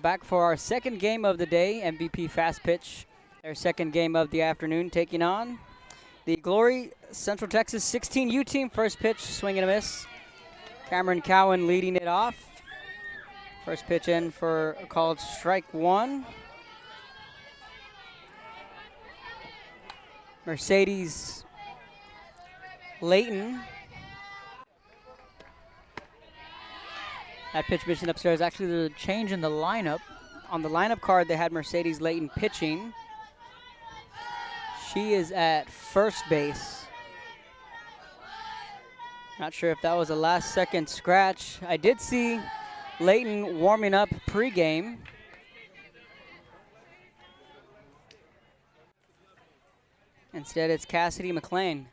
Back for our second game of the day, MVP Fast Pitch, their second game of the afternoon, taking on the Glory Central Texas 16U team. First pitch, swing and a miss. Cameron Cowan leading it off. First pitch in for a called strike one. Mercedes Layton. That pitch mentioned upstairs, actually the change in the lineup. On the lineup card, they had Mercedes Layton pitching. She is at first base. Not sure if that was a last-second scratch. I did see Layton warming up pregame. Instead, it's Cassidy McLean.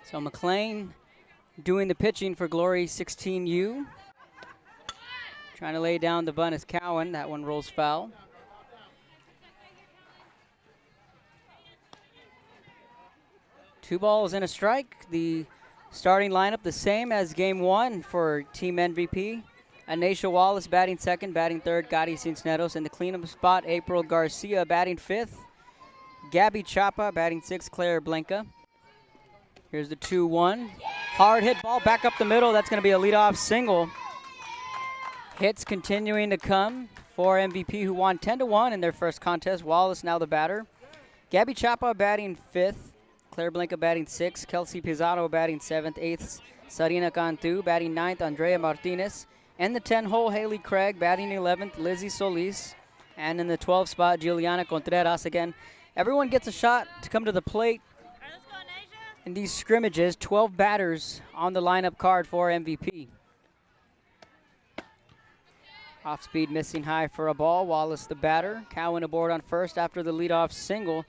So McLean doing the pitching for Glory 16U. Trying to lay down the bunt is Cowan. That one rolls foul. Two balls and a strike. The starting lineup the same as game one for Team MVP. Anisha Wallace batting second, batting third, Gotti Cincinnati. In the cleanup spot, April Garcia batting fifth. Gabby Chapa batting sixth, Claire Blanca. Here's the 2-1. Hard hit ball back up the middle. That's going to be a leadoff single. Hits continuing to come for MVP, who won 10-1 in their first contest. Wallace now the batter. Gabby Chapa batting fifth. Claire Blanca batting sixth. Kelsey Pizarro batting seventh. Eighth, Sarina Cantu batting ninth. Andrea Martinez. And the 10-hole, Haley Craig batting 11th. Lizzie Solis. And in the 12th spot, Juliana Contreras. Again, everyone gets a shot to come to the plate. In these scrimmages, 12 batters on the lineup card for MVP. Off speed, missing high for a ball. Wallace the batter. Cowan aboard on first after the leadoff single.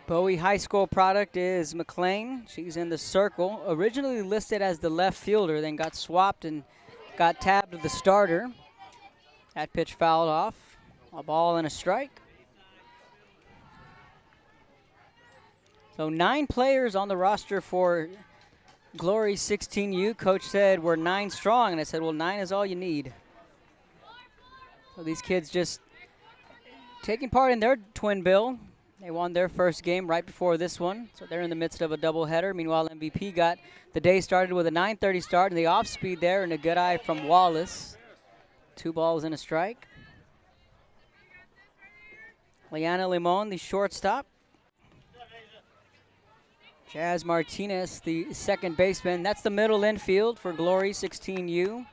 Bowie High School product is McLean. She's in the circle. Originally listed as the left fielder, then got swapped and got tabbed to the starter. That pitch fouled off. A ball and a strike. So 9 players on the roster for Glory 16U. Coach said we're 9 strong, and I said, well, 9 is all you need. So these kids just taking part in their twin bill. They won their first game right before this one, so they're in the midst of a doubleheader. Meanwhile, MVP got the day started with a 9:30 start, and the off speed there, and a good eye from Wallace. 2 balls and a strike. Liana Limon, the shortstop. Jazz Martinez, the second baseman. That's the middle infield for Glory 16U.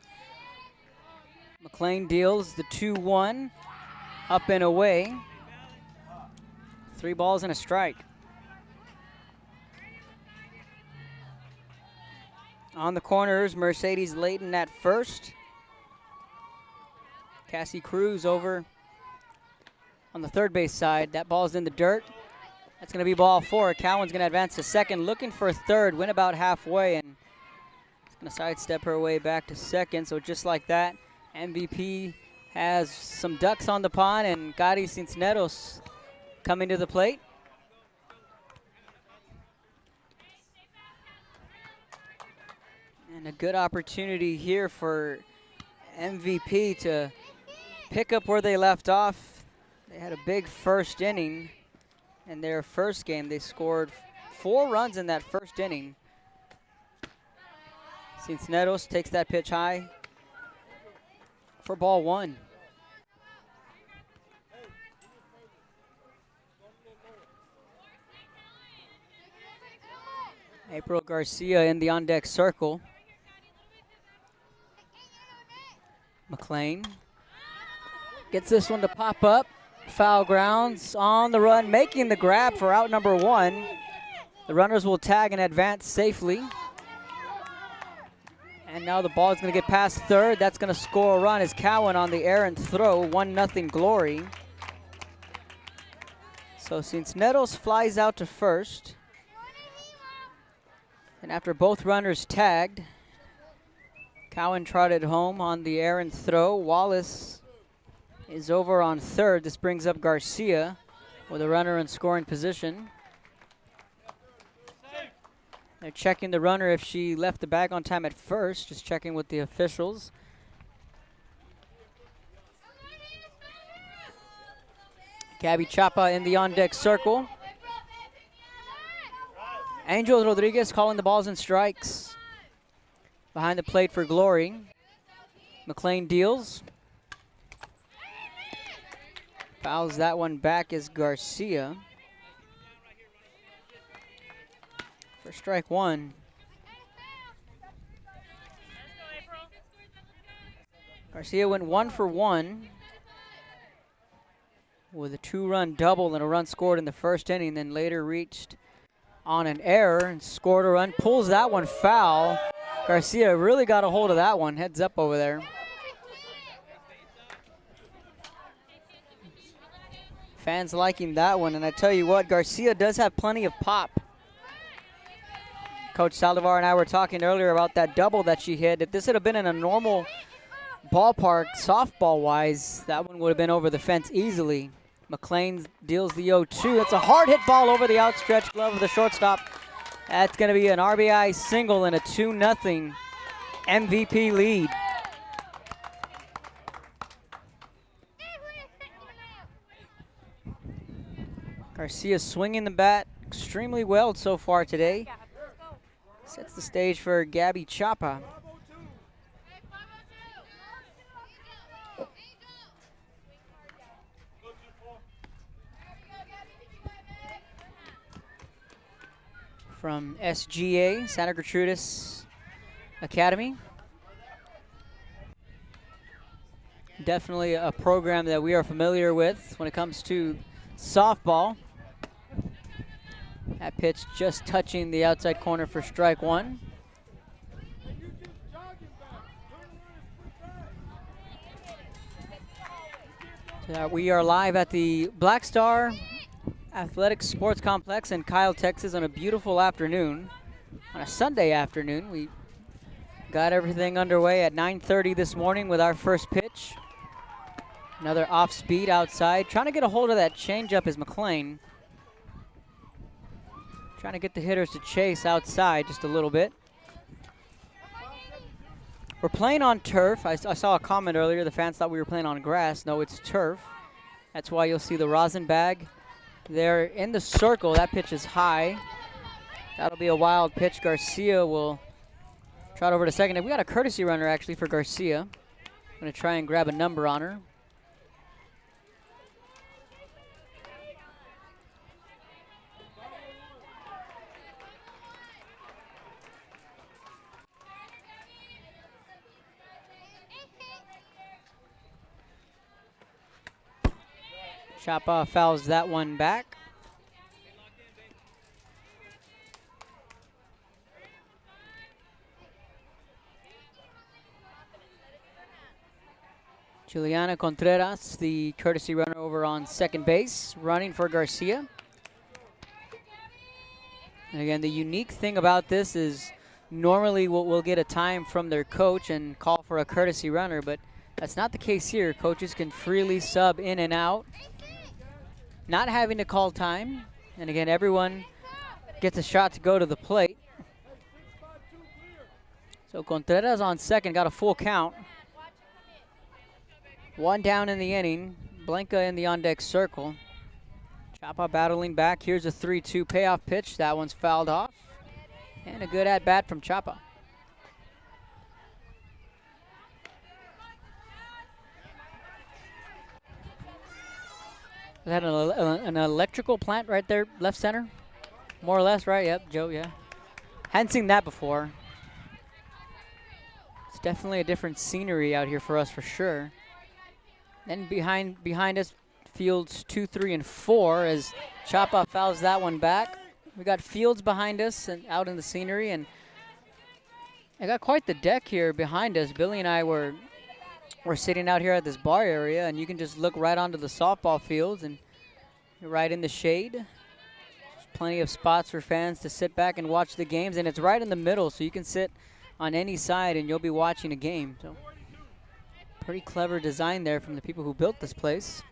McLean deals the 2-1, up and away. 3 balls and a strike. On the corners, Mercedes Layton at first. Cassie Cruz over on the third base side. That ball's in the dirt. That's going to be ball 4. Cowan's going to advance to second, looking for third, went about halfway, and it's going to sidestep her way back to second. So just like that, MVP has some ducks on the pond, and Gotti Cincinnati coming to the plate. And a good opportunity here for MVP to pick up where they left off. They had a big first inning in their first game. They scored 4 runs in that first inning. Cincinnati takes that pitch high for ball 1. April Garcia in the on-deck circle. McLean gets this one to pop up. Foul grounds on the run, making the grab for out number 1. The runners will tag and advance safely. And now the ball is going to get past third. That's going to score a run as Cowan on the errant throw. 1-0 Glory. So Cincinnati flies out to first. And after both runners tagged, Cowan trotted home on the errant throw. Wallace is over on third. This brings up Garcia with a runner in scoring position. They're checking the runner if she left the bag on time at first, just checking with the officials. Gabby Chapa in the on-deck circle. Angel Rodriguez calling the balls and strikes. Behind the plate for Glory. McLean deals. Fouls that one back is Garcia. For strike one. Garcia went 1 for 1 with a 2-run double and a run scored in the first inning, then later reached on an error and scored a run. Pulls that one foul. Garcia really got a hold of that one. Heads up over there. Fans liking that one, and I tell you what, Garcia does have plenty of pop. Coach Saldivar and I were talking earlier about that double that she hit. If this had been in a normal ballpark, softball-wise, that one would have been over the fence easily. McLean deals the 0-2. It's a hard hit ball over the outstretched glove of the shortstop. That's going to be an RBI single and a 2-0 MVP lead. Garcia swinging the bat extremely well so far today. Sets the stage for Gabby Chapa. From SGA, Santa Gertrudis Academy. Definitely a program that we are familiar with when it comes to softball. That pitch just touching the outside corner for strike one. So we are live at the Black Star Athletic Sports Complex in Kyle, Texas on a beautiful afternoon. On a Sunday afternoon, we got everything underway at 9:30 this morning with our first pitch. Another off speed outside. Trying to get a hold of that changeup is McLean. Trying to get the hitters to chase outside just a little bit. We're playing on turf. I saw a comment earlier. The fans thought we were playing on grass. No, it's turf. That's why you'll see the rosin bag there in the circle. That pitch is high. That'll be a wild pitch. Garcia will trot over to second. And we got a courtesy runner actually for Garcia. I'm going to try and grab a number on her. Chapa fouls that one back. Juliana Contreras, the courtesy runner over on second base, running for Garcia. And again, the unique thing about this is normally we'll get a time from their coach and call for a courtesy runner, but that's not the case here. Coaches can freely sub in and out, not having to call time. And again, everyone gets a shot to go to the plate. So Contreras on second, got a full count. One down in the inning. Blanca in the on-deck circle. Chapa battling back. Here's a 3-2 payoff pitch. That one's fouled off. And a good at-bat from Chapa. Is that an electrical plant right there, left center? More or less, right? Yep, Joe, yeah. Hadn't seen that before. It's definitely a different scenery out here for us for sure. Then behind us, fields 2, 3, and 4 as Chapa fouls that one back. We got fields behind us and out in the scenery, and I got quite the deck here behind us. Billy and I were sitting out here at this bar area, and you can just look right onto the softball fields and you're right in the shade. There's plenty of spots for fans to sit back and watch the games, and it's right in the middle, so you can sit on any side and you'll be watching a game. So pretty clever design there from the people who built this place.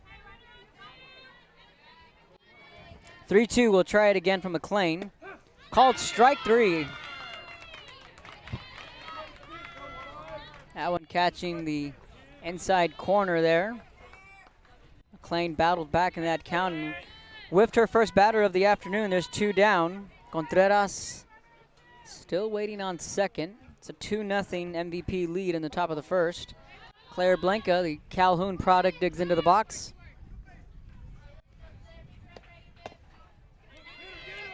3-2, we'll try it again from McLean. Called strike 3. That one catching the inside corner there. McLean battled back in that count and whiffed her first batter of the afternoon. There's 2 down. Contreras still waiting on second. It's a 2-0 MVP lead in the top of the first. Claire Blanca, the Calhoun product, digs into the box.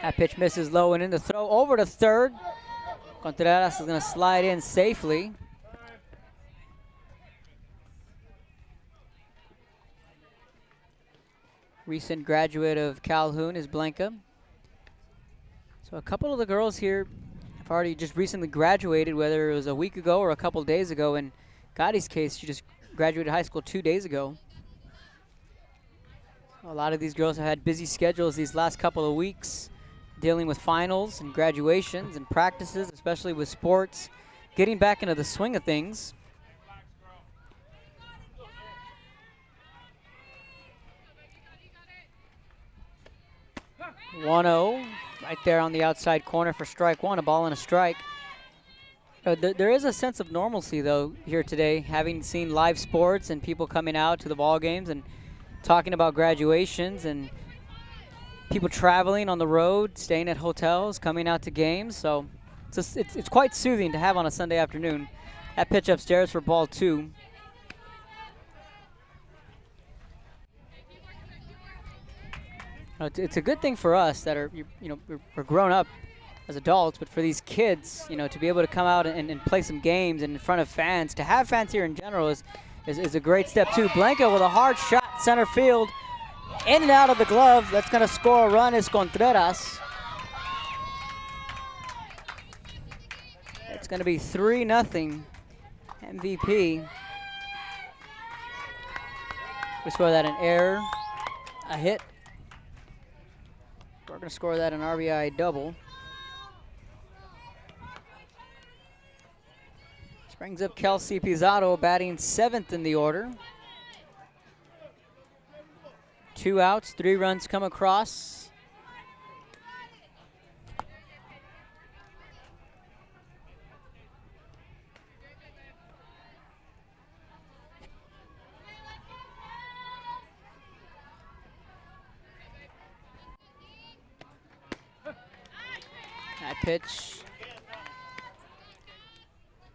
That pitch misses low and in. The throw over to third. Contreras is going to slide in safely. Recent graduate of Calhoun is Blanca. So a couple of the girls here have already just recently graduated, whether it was a week ago or a couple days ago. In Gotti's case, she just graduated high school 2 days ago. A lot of these girls have had busy schedules these last couple of weeks, dealing with finals and graduations and practices, especially with sports, getting back into the swing of things. (1-0) right there on the outside corner for strike one, a ball and a strike. There is a sense of normalcy, though, here today, having seen live sports and people coming out to the ball games and talking about graduations and people traveling on the road, staying at hotels, coming out to games. So it's quite soothing to have on a Sunday afternoon. That pitch upstairs for ball 2. It's a good thing for us that are, we're grown up as adults, but for these kids, to be able to come out and play some games and in front of fans, to have fans here in general is a great step too. Blanca with a hard shot, center field, in and out of the glove. That's going to score a run is Contreras. It's going to be 3-0 MVP. We score that an error, a hit. We're going to score that an RBI double. This brings up Kelsey Pizarro, batting 7th in the order. 2 outs, 3 runs come across. That pitch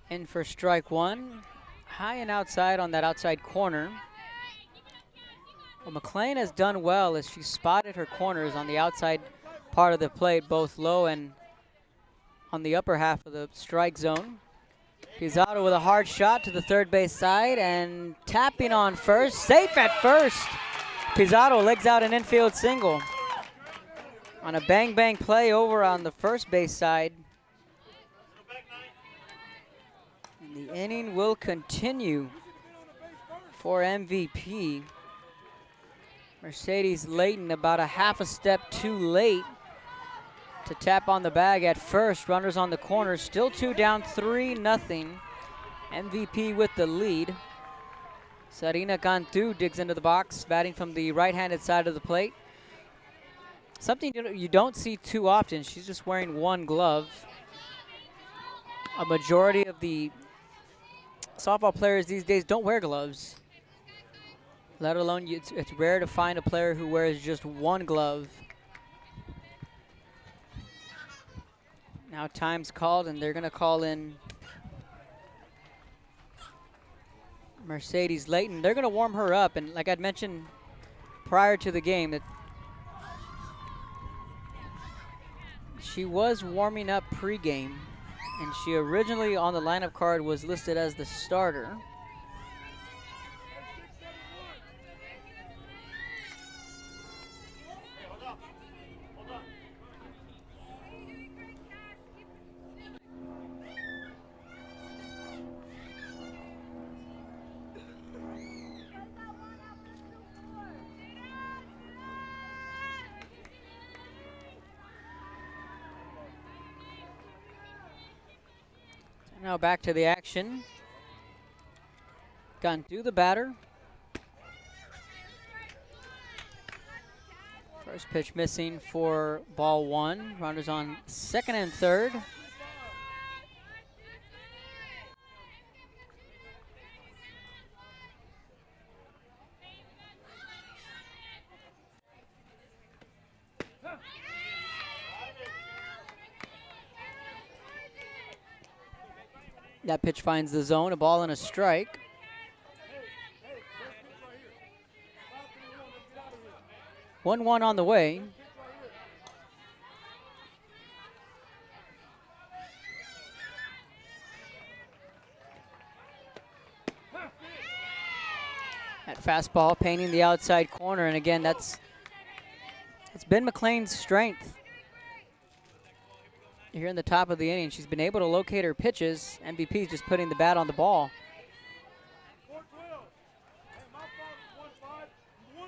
in for strike one. High and outside on that outside corner. What McLean has done well is she spotted her corners on the outside part of the plate, both low and on the upper half of the strike zone. Pizarro with a hard shot to the third base side and tapping on first, safe at first. Pizarro legs out an infield single on a bang-bang play over on the first base side. And the inning will continue for MVP. Mercedes Layton about a half a step too late to tap on the bag at first. Runners on the corner, still 2 down, 3-0. MVP with the lead. Sarina Cantu digs into the box, batting from the right-handed side of the plate. Something you don't see too often. She's just wearing one glove. A majority of the softball players these days don't wear gloves. Let alone, it's rare to find a player who wears just one glove. Now time's called, and they're going to call in Mercedes Layton. They're going to warm her up, and like I'd mentioned prior to the game, that she was warming up pregame, and she originally on the lineup card was listed as the starter. Now back to the action. Cantu the batter. First pitch missing for ball 1. Runners on second and third. That pitch finds the zone, a ball and a strike. One on the way. That fastball painting the outside corner, and again, it's been McLean's strength. Here in the top of the inning, she's been able to locate her pitches. MVP is just putting the bat on the ball.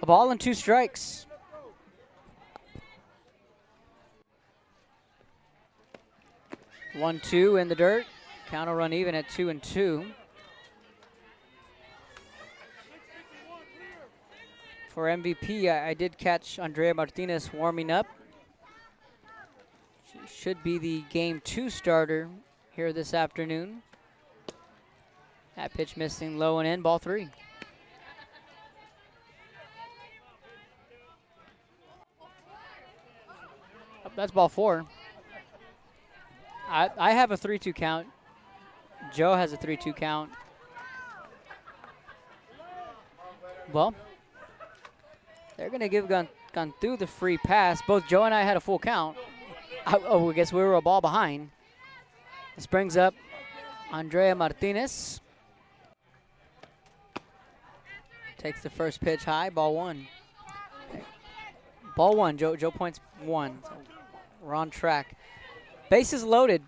A ball and 2 strikes. One, 2 in the dirt. Count will run even at 2-2. For MVP, I did catch Andrea Martinez warming up. She should be the Game 2 starter here this afternoon. That pitch missing low and in, ball 3. Oh, that's ball 4. I have a 3-2 count. Joe has a 3-2 count. Well, they're going to give Cantu the free pass. Both Joe and I had a full count. I guess we were a ball behind. This brings up Andrea Martinez. Takes the first pitch high, ball 1. Okay. Ball 1, Joe points 1. So we're on track. Bases loaded.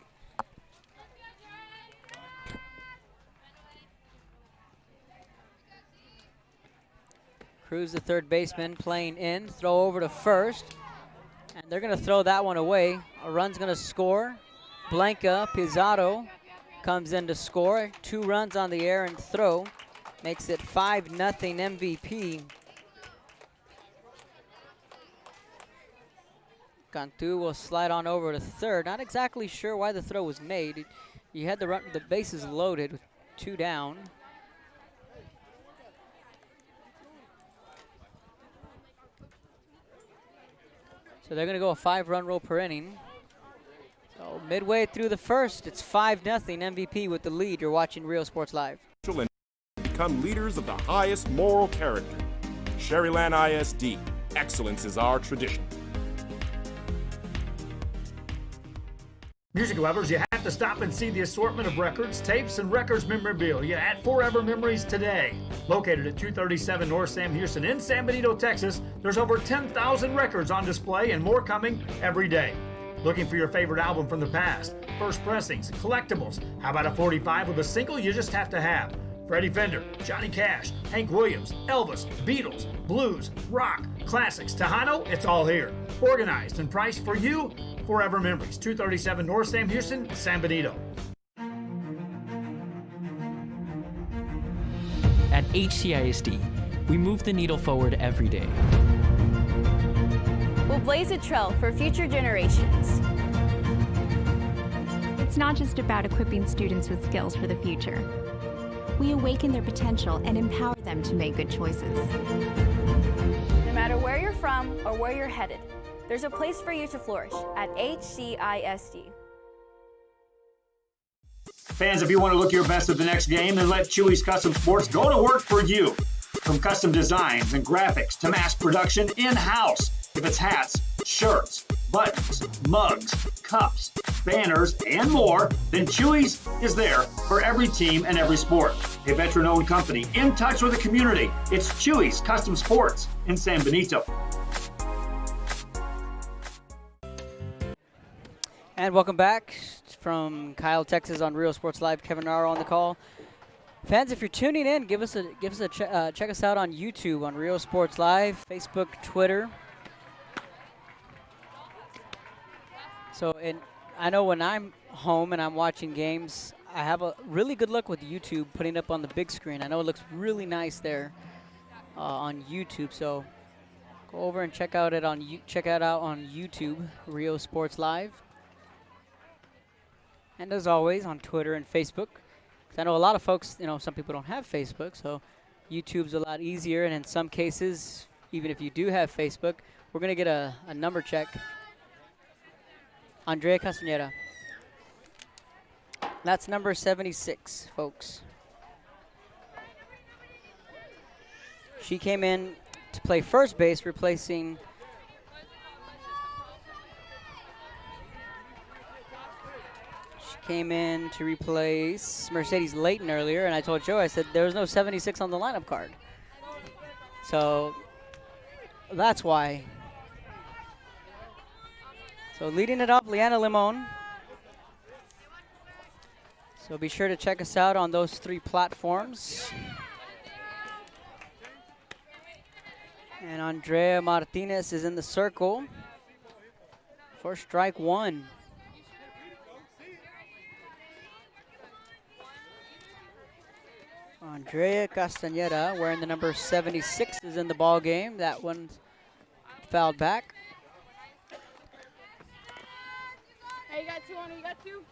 Cruz, the third baseman, playing in. Throw over to first. And they're going to throw that one away. A run's going to score. Blanca Pizarro comes in to score. 2 runs on the air and throw. Makes it 5-0 MVP. Cantu will slide on over to third. Not exactly sure why the throw was made. You had the bases loaded with 2 down. So they're going to go a 5-run roll per inning. So midway through the first, it's 5-0 MVP with the lead. You're watching Rio Sports Live. Become leaders of the highest moral character. Sherryland ISD. Excellence is our tradition. Music lovers, you have to stop and see the assortment of records, tapes, and records memorabilia at Forever Memories today. Located at 237 North Sam Houston in San Benito, Texas, there's over 10,000 records on display and more coming every day. Looking for your favorite album from the past, first pressings, collectibles. How about a 45 with a single you just have to have? Freddie Fender, Johnny Cash, Hank Williams, Elvis, Beatles, blues, rock, classics, Tejano, it's all here. Organized and priced for you. Forever Memories, 237 North Sam Houston, San Benito. At HCISD, we move the needle forward every day. We'll blaze a trail for future generations. It's not just about equipping students with skills for the future. We awaken their potential and empower them to make good choices. No matter where you're from or where you're headed, there's a place for you to flourish at HCISD. Fans, if you want to look your best at the next game, then let Chewy's Custom Sports go to work for you. From custom designs and graphics to mass production in-house. If it's hats, shirts, buttons, mugs, cups, banners, and more, then Chewy's is there for every team and every sport. A veteran-owned company in touch with the community. It's Chewy's Custom Sports in San Benito. And welcome back from Kyle, Texas on Rio Sports Live. Kevin Naro on the call. Fans, if you're tuning in, check us out on YouTube on Rio Sports Live, Facebook, Twitter. So, and I know when I'm home and I'm watching games, I have a really good look with YouTube putting up on the big screen. I know it looks really nice there on YouTube. So go over and check it out on YouTube, Rio Sports Live. And as always, on Twitter and Facebook. Because I know a lot of folks, some people don't have Facebook, so YouTube's a lot easier. And in some cases, even if you do have Facebook, we're going to get a number check. Andrea Castañeda. That's number 76, folks. She came in to play first base, replacing came in to replace Mercedes Layton earlier, and I told Joe, I said, there was no 76 on the lineup card. So that's why. So leading it up, Leanna Limon. So be sure to check us out on those 3 platforms. And Andrea Martinez is in the circle for strike 1. Andrea Castañeda, wearing the number 76, is in the ball game. That one's fouled back. Hey, you got 2 on, you got 2?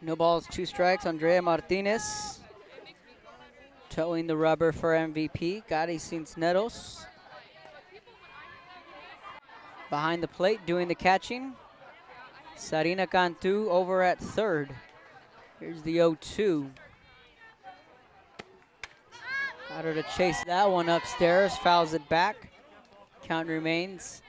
No balls, 2 strikes. Andrea Martinez towing the rubber for MVP. Gary Cisneros behind the plate doing the catching. Sarina Cantu over at third. Here's the 0-2. Got her to chase that one upstairs, fouls it back. Count remains.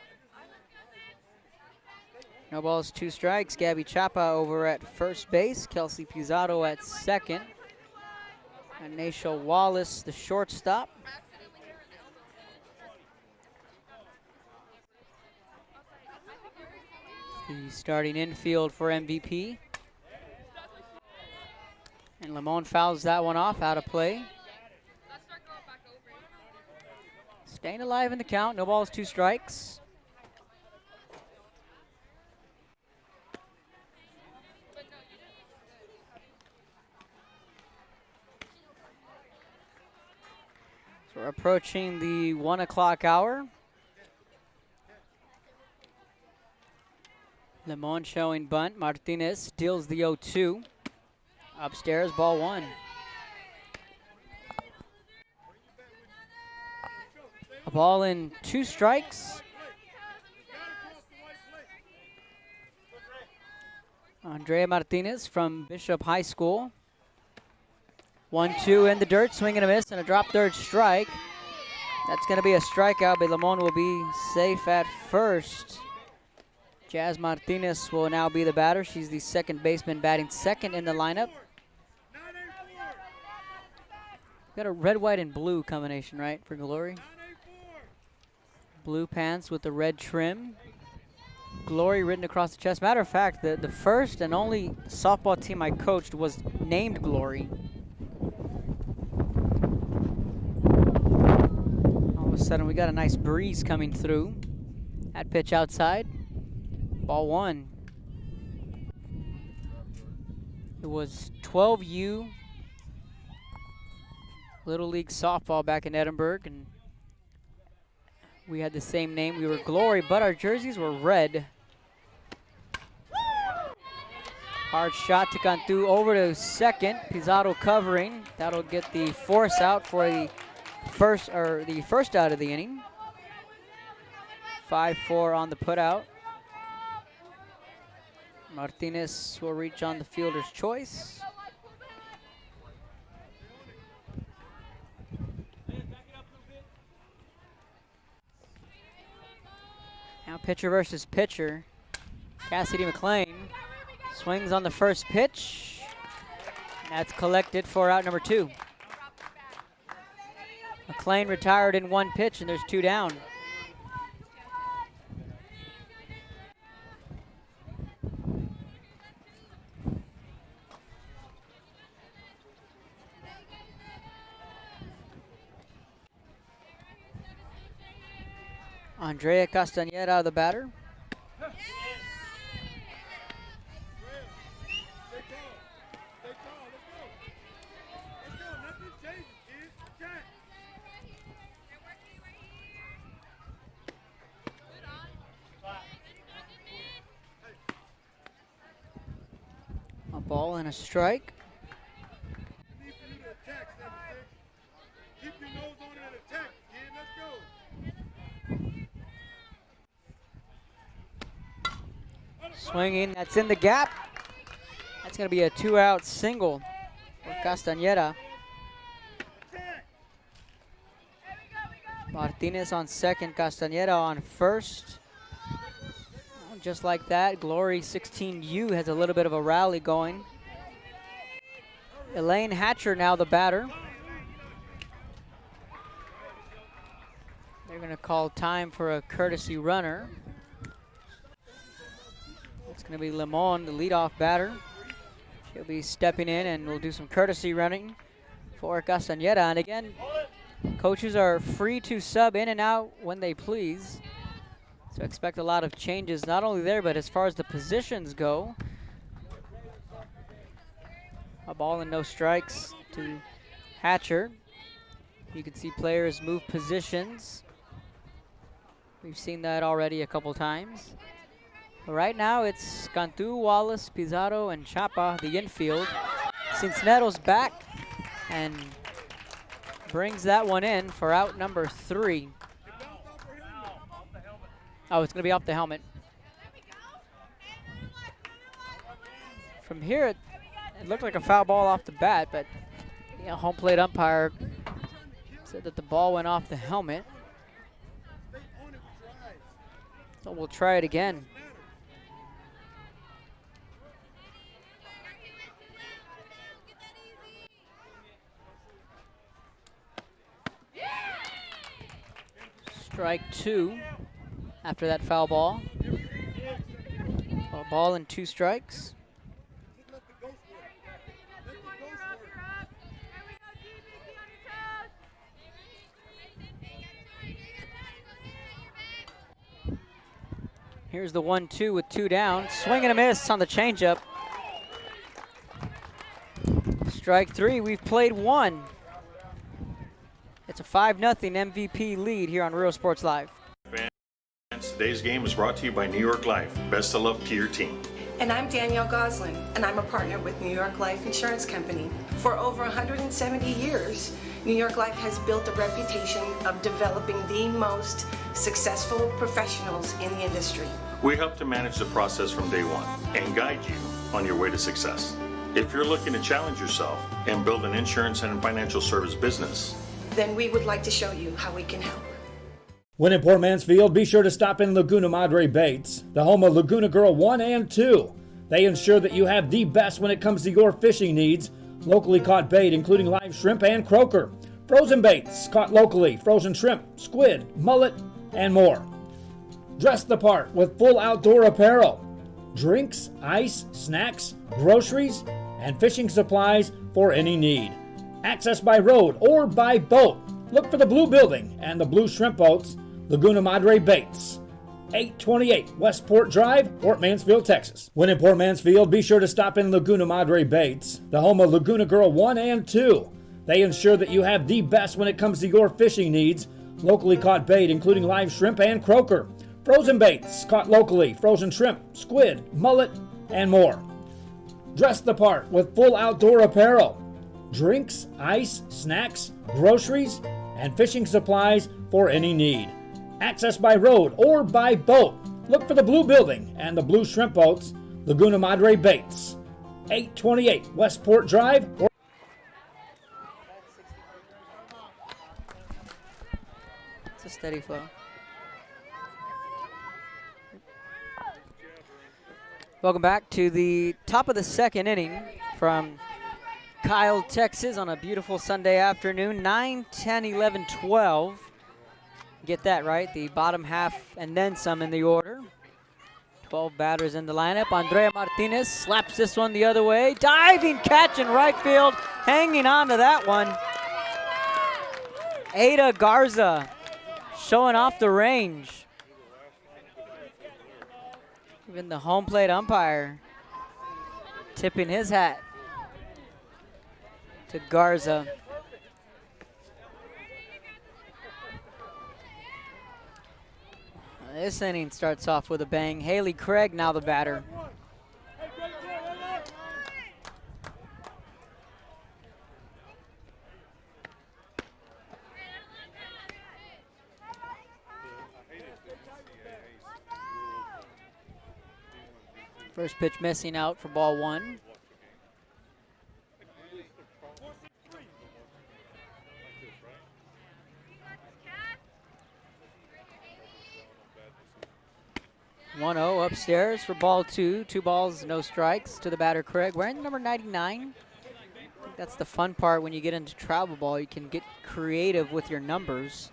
No balls, 2 strikes. Gabby Chapa over at first base. Kelsey Pizarro at second. And Naisha Wallace, the shortstop. The starting infield for MVP. And Limon fouls that one off, out of play. Staying alive in the count, no balls, 2 strikes. So we're approaching the 1 o'clock hour. Limon showing bunt. Martinez deals the 0-2. Upstairs, ball 1. A ball in 2 strikes. Andrea Martinez from Bishop High School. 1-2 in the dirt, swing and a miss, and a drop third strike. That's going to be a strikeout, but Limon will be safe at first. Jazz Martinez will now be the batter. She's the second baseman batting second in the lineup. Got a red, white, and blue combination, right, for Glory? Blue pants with the red trim. Glory written across the chest. Matter of fact, the first and only softball team I coached was named Glory. All of a sudden, we got a nice breeze coming through. That pitch outside. Ball 1. It was 12U Little League softball back in Edinburgh, and we had the same name. We were Glory, but our jerseys were red. Hard shot to Cantu over to second. Pizarro covering. That'll get the force out for the first out of the inning. 5-4 on the putout. Martinez will reach on the fielder's choice. Now pitcher versus pitcher. Cassidy McLean swings on the first pitch. That's collected for out number 2. McLean retired in 1 pitch, and there's 2 down. Andrea Castañeda, the batter. A ball and a strike. Swinging, that's in the gap. That's going to be a 2-out single for Castañeda. Martinez on second, Castañeda on first. Just like that, Glory 16U has a little bit of a rally going. Elaine Hatcher now the batter. They're going to call time for a courtesy runner. It's going to be Limon, the leadoff batter. He'll be stepping in and we'll do some courtesy running for Castañeda. And again, coaches are free to sub in and out when they please. So expect a lot of changes, not only there, but as far as the positions go. A ball and no strikes to Hatcher. You can see players move positions. We've seen that already a couple times. But right now it's Cantu, Wallace, Pizarro, and Chapa, the infield. Cisneros back and brings that one in for out number 3. Oh, it's going to be off the helmet. From here, it looked like a foul ball off the bat, but home plate umpire said that the ball went off the helmet. So we'll try it again. Strike 2 after that foul ball. A ball and 2 strikes. Here's the 1-2 with 2 down. Swing and a miss on the changeup. Strike 3, we've played 1. It's a 5-0 MVP lead here on Real Sports Live. Fans, today's game is brought to you by New York Life. Best of luck to your team. And I'm Danielle Goslin, and I'm a partner with New York Life Insurance Company. For over 170 years, New York Life has built a reputation of developing the most successful professionals in the industry. We help to manage the process from day one and guide you on your way to success. If you're looking to challenge yourself and build an insurance and financial service business, then we would like to show you how we can help. When in Port Mansfield, be sure to stop in Laguna Madre Baits, the home of Laguna Girl 1 and 2. They ensure that you have the best when it comes to your fishing needs. Locally caught bait, including live shrimp and croaker. Frozen baits, caught locally, frozen shrimp, squid, mullet, and more. Dress the part with full outdoor apparel. Drinks, ice, snacks, groceries, and fishing supplies for any need. Access by road or by boat. Look for the blue building and the blue shrimp boats. Laguna Madre Baits, 828 Westport Drive, Port Mansfield, Texas. When in Port Mansfield, be sure to stop in Laguna Madre Baits, the home of Laguna Girl 1 and 2. They ensure that you have the best when it comes to your fishing needs. Locally caught bait, including live shrimp and croaker. Frozen baits, caught locally, frozen shrimp, squid, mullet, and more. Dress the part with full outdoor apparel. Drinks, ice, snacks, groceries, and fishing supplies for any need. Access by road or by boat. Look for the blue building and the blue shrimp boats. Laguna Madre Baits, 828 Westport Drive. It's a steady flow. Welcome back to the top of the second inning from Kyle, Texas on a beautiful Sunday afternoon. 9, 10, 11, 12. Get that right, the bottom half and then some in the order. 12 batters in the lineup. Andrea Martinez slaps this one the other way. Diving catch in right field, hanging on to that one. Ada Garza showing off the range. Even the home plate umpire tipping his hat to Garza. This inning starts off with a bang. Haley Craig now the batter. First pitch missing out for ball 1. One 0 upstairs for ball 2. 2 balls, no strikes to the batter, Craig. Wearing number 99. I think that's the fun part when you get into travel ball. You can get creative with your numbers.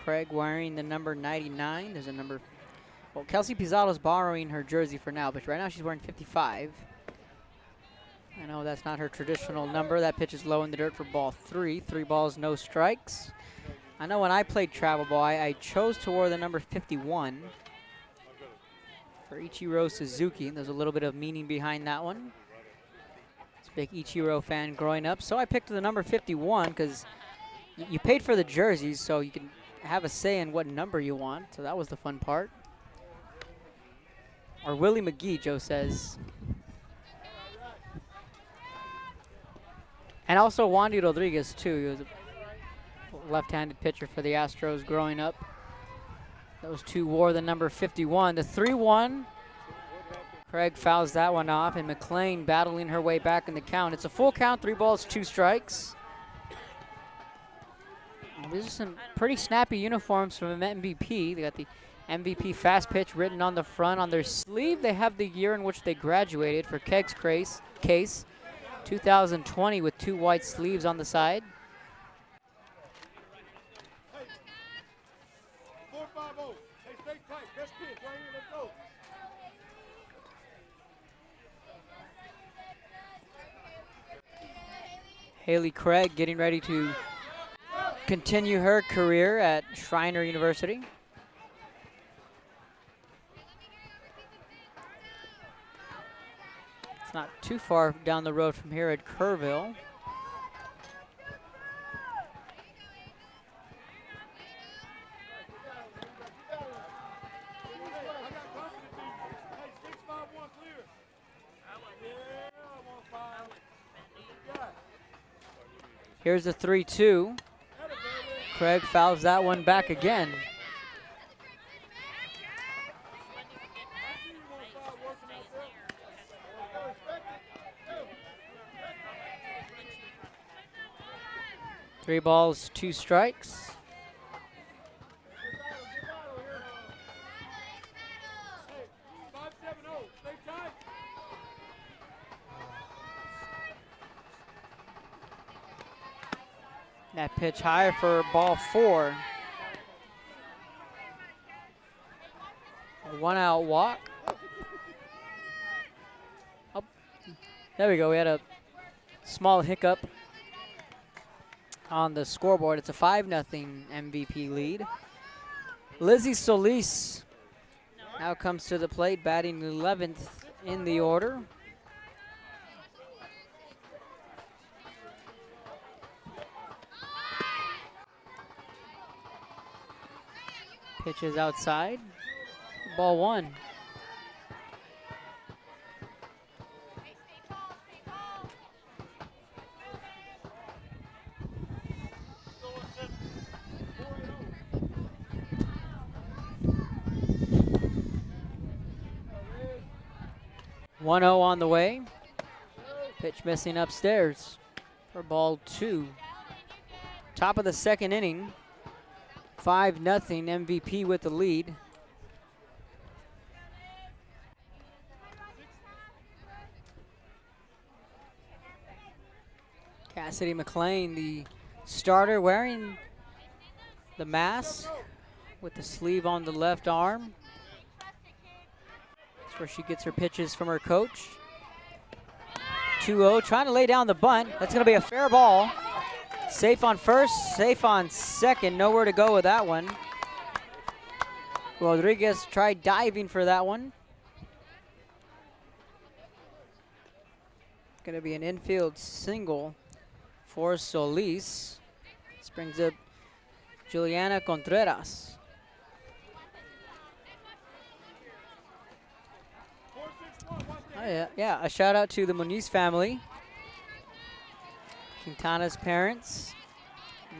Craig wearing the number 99. There's a number. Well, Kelsey Pizarro's borrowing her jersey for now, but right now she's wearing 55. I know that's not her traditional number. That pitch is low in the dirt for ball 3. 3 balls, no strikes. I know when I played travel ball, I chose to wear the number 51 for Ichiro Suzuki. There's a little bit of meaning behind that one. It's a big Ichiro fan growing up. So I picked the number 51 because you paid for the jerseys, so you can have a say in what number you want. So that was the fun part. Or Willie McGee, Joe says. And also Wandy Rodriguez, too. He was a left-handed pitcher for the Astros growing up. Those two wore the number 51. The 3-1. Craig fouls that one off, and McLean battling her way back in the count. It's a full count, 3 balls, 2 strikes. These are some pretty snappy uniforms from MVP. They got the MVP fast pitch written on the front. On their sleeve, they have the year in which they graduated for Keg's case, 2020, with 2 white sleeves on the side. Haley Craig getting ready to continue her career at Schreiner University. It's not too far down the road from here at Kerrville. Here's the 3-2. Craig fouls that one back again. Three balls, 2 strikes. That pitch high for ball 4. A 1-out walk. Oh, there we go. We had a small hiccup on the scoreboard. It's a 5-0 MVP lead. Lizzie Solis now comes to the plate, batting 11th in the order. Pitches outside. Ball 1. One 0 on the way. Pitch missing upstairs for ball 2. Top of the second inning. 5-0 MVP with the lead. Cassidy McLean, the starter, wearing the mask with the sleeve on the left arm. That's where she gets her pitches from her coach. 2-0, trying to lay down the bunt. That's going to be a fair ball. Safe on first, safe on second. Nowhere to go with that one. Rodriguez tried diving for that one. Going to be an infield single for Solis. This brings up Juliana Contreras. Oh, yeah, a shout out to the Muniz family. Quintana's parents.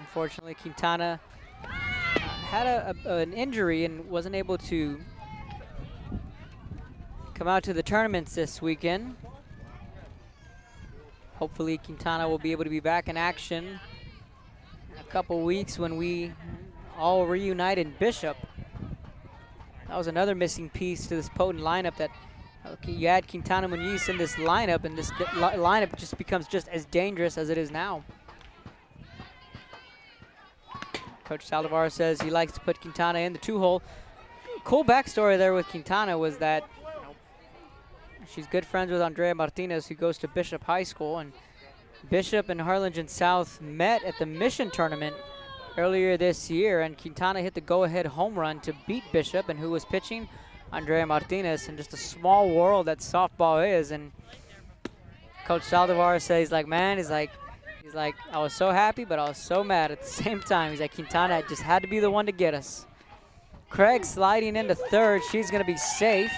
Unfortunately, Quintana had an injury and wasn't able to come out to the tournaments this weekend. Hopefully Quintana will be able to be back in action in a couple weeks when we all reunite in Bishop. That was another missing piece to this potent lineup, that you add Quintana Muñiz in this lineup, and this lineup just becomes just as dangerous as it is now. Coach Saldivar says he likes to put Quintana in the 2-hole. Cool backstory there with Quintana was that she's good friends with Andrea Martinez, who goes to Bishop High School, and Bishop and Harlingen South met at the Mission tournament earlier this year, and Quintana hit the go-ahead home run to beat Bishop, and who was pitching? Andrea Martinez. And just a small world that softball is. And Coach Saldivar says, he's like, I was so happy, but I was so mad at the same time. He's like, Quintana just had to be the one to get us. Craig sliding into third. She's going to be safe.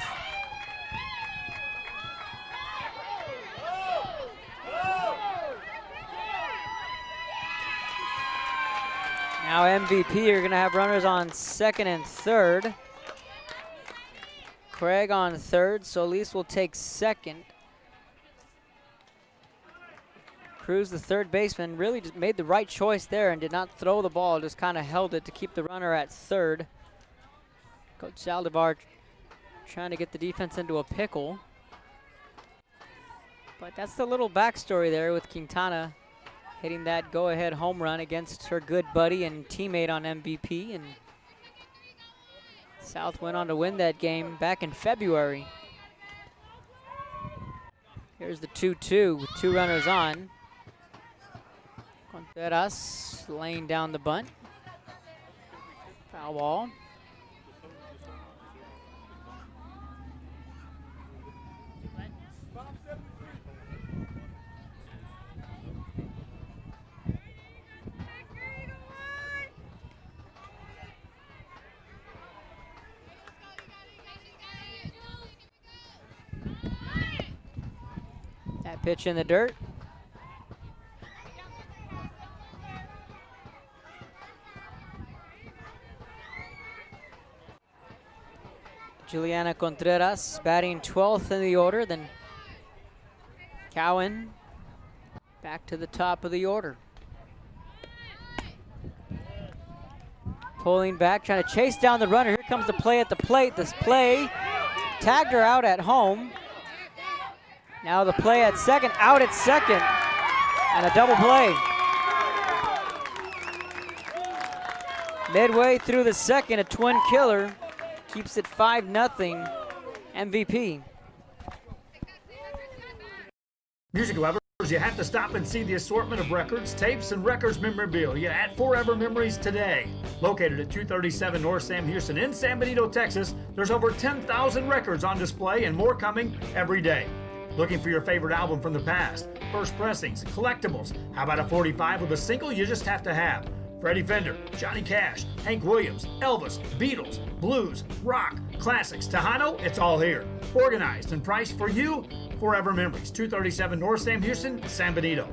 Now MVP are going to have runners on second and third. Craig on third, Solis will take second. Cruz, the third baseman, really just made the right choice there and did not throw the ball, just kind of held it to keep the runner at third. Coach Saldivar trying to get the defense into a pickle. But that's the little backstory there with Quintana hitting that go-ahead home run against her good buddy and teammate on MVP. And South went on to win that game back in February. Here's the 2-2 with 2 runners on. Contreras laying down the bunt. Foul ball. That pitch in the dirt. Juliana Contreras batting 12th in the order, then Cowan back to the top of the order. Pulling back, trying to chase down the runner. Here comes the play at the plate. This play tagged her out at home. Now the play at second, out at second, and a double play. Midway through the second, a twin killer keeps it 5-0 MVP. Music lovers, you have to stop and see the assortment of records, tapes, and records memorabilia at Forever Memories today. Located at 237 North Sam Houston in San Benito, Texas, there's over 10,000 records on display and more coming every day. Looking for your favorite album from the past? First pressings, collectibles. How about a 45 with a single you just have to have? Freddie Fender, Johnny Cash, Hank Williams, Elvis, Beatles, blues, rock, classics, Tejano, it's all here. Organized and priced for you. Forever Memories, 237 North Sam Houston, San Benito.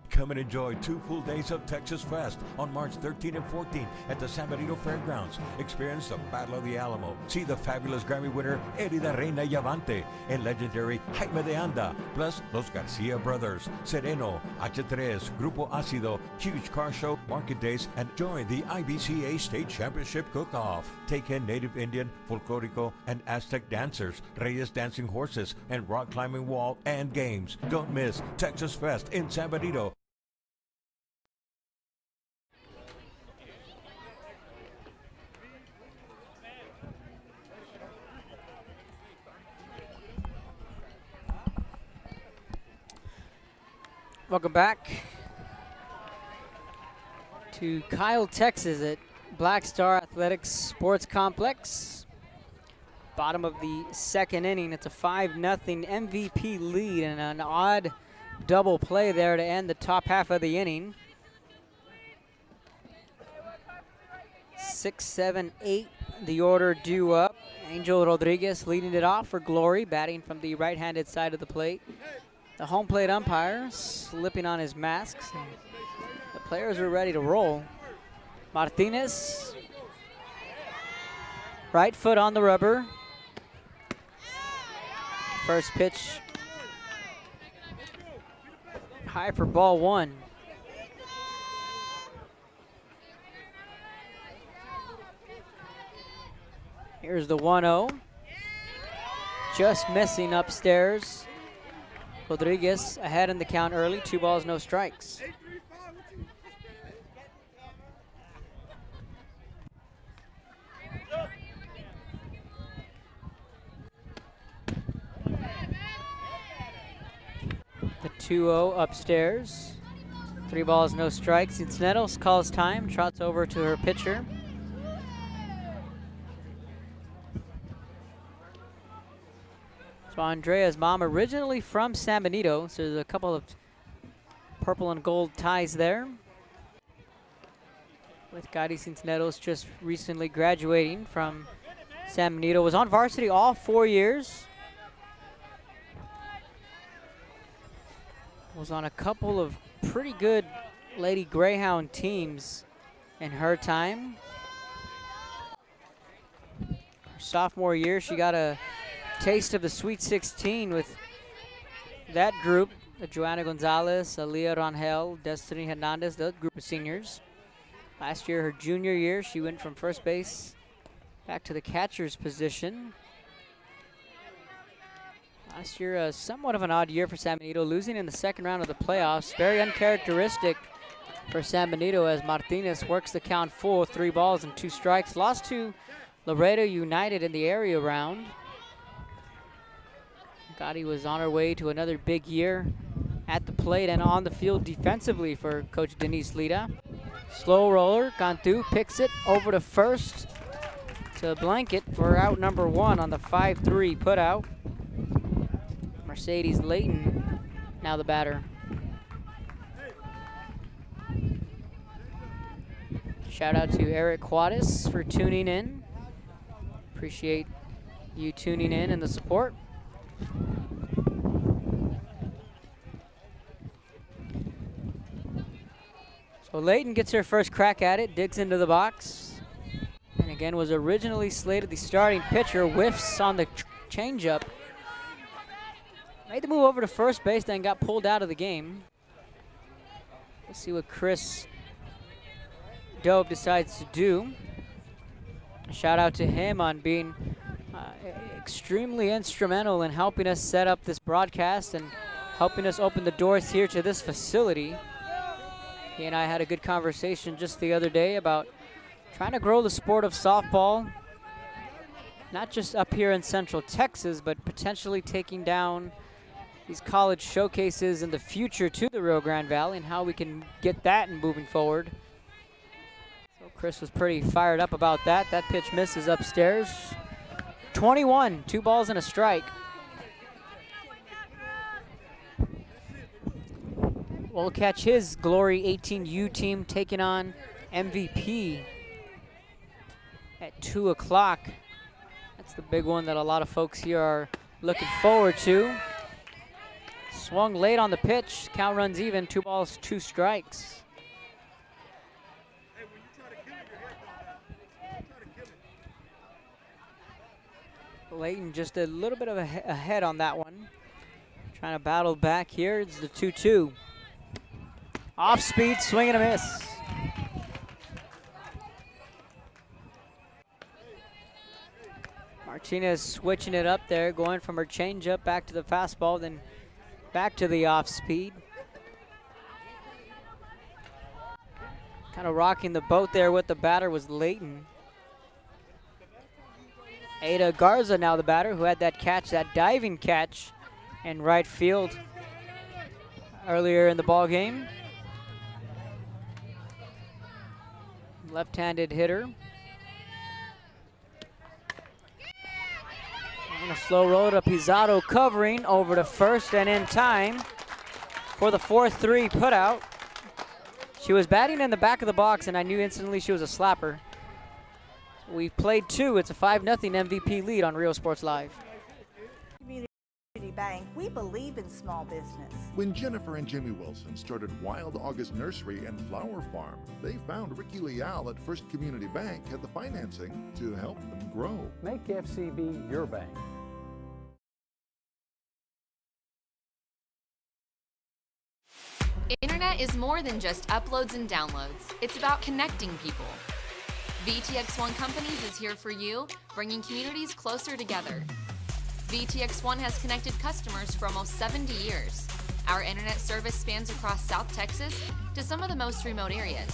Come and enjoy 2 full days of Texas Fest on March 13 and 14 at the San Benito Fairgrounds. Experience the Battle of the Alamo. See the fabulous Grammy winner Erida Reina Yavante and legendary Jaime de Anda, plus Los Garcia Brothers, Sereno, H3, Grupo Ácido, huge car show, market days, and join the IBCA State Championship Cook-Off. Take in native Indian, folklorico, and Aztec dancers, Reyes dancing horses, and rock climbing wall and games. Don't miss Texas Fest in San Benito. Welcome back to Kyle, Texas at Black Star Athletics Sports Complex. Bottom of the second inning. It's a 5-0 MVP lead and an odd double play there to end the top half of the inning. 6, 7, 8, the order due up. Angel Rodriguez leading it off for Glory, batting from the right-handed side of the plate. The home plate umpire slipping on his masks. And the players are ready to roll. Martinez, right foot on the rubber. First pitch, high for ball 1. Here's the 1-0. Just missing upstairs. Rodriguez ahead in the count early. 2 balls, no strikes. The 2-0 upstairs. 3 balls, no strikes. Cisneros calls time, trots over to her pitcher. So Andrea's mom, originally from San Benito, so there's a couple of purple and gold ties there. With Gadi Cisneros just recently graduating from San Benito. Was on varsity all 4 years. Was on a couple of pretty good Lady Greyhound teams in her time. Her sophomore year, she got a taste of the Sweet 16 with that group. Joanna Gonzalez, Aaliyah Rangel, Destiny Hernandez, that group of seniors. Last year, her junior year, she went from first base back to the catcher's position. Last year, somewhat of an odd year for San Benito, losing in the second round of the playoffs. Very uncharacteristic for San Benito as Martinez works the count full, 3 balls and 2 strikes. Lost to Laredo United in the area round. Gotti was on her way to another big year at the plate and on the field defensively for Coach Denise Lita. Slow roller, Cantu picks it over to first to blanket for out number 1 on the 5-3 put out. Mercedes Layton, now the batter. Shout out to Eric Juarez for tuning in. Appreciate you tuning in and the support. So Layton gets her first crack at it, digs into the box, and again was originally slated the starting pitcher, whiffs on the changeup. Made the move over to first base, then got pulled out of the game. Let's see what Chris Dobe decides to do. A shout out to him on being extremely instrumental in helping us set up this broadcast and helping us open the doors here to this facility. He and I had a good conversation just the other day about trying to grow the sport of softball, not just up here in Central Texas, but potentially taking down these college showcases in the future to the Rio Grande Valley and how we can get that and moving forward. So Chris was pretty fired up about that. That pitch misses upstairs. 21, 2 balls and a strike. We'll catch his Glory 18U team taking on MVP at 2 o'clock. That's the big one that a lot of folks here are looking forward to. Swung late on the pitch. Count runs even. 2 balls, 2 strikes. Layton just a little bit of ahead on that one. Trying to battle back here. It's the 2-2. Off speed, swing and a miss. Martinez switching it up there, going from her changeup back to the fastball, then back to the off speed. Kind of rocking the boat there with the batter was Layton. Ada Garza now the batter, who had that catch, that diving catch in right field earlier in the ball game. left-handed hitter. On a slow roll to Pizarro covering over to first and in time for the 4-3 putout. She was batting in the back of the box, and I knew instantly she was a slapper. We've played two. It's a 5-0 MVP lead on Real Sports Live. Community Bank, we believe in small business. When Jennifer and Jimmy Wilson started Wild August Nursery and Flower Farm, they found Ricky Leal at First Community Bank had the financing to help them grow. Make FCB your bank. Internet is more than just uploads and downloads. It's about connecting people. VTX One Companies is here for you, bringing communities closer together. VTX One has connected customers for almost 70 years. Our internet service spans across South Texas to some of the most remote areas.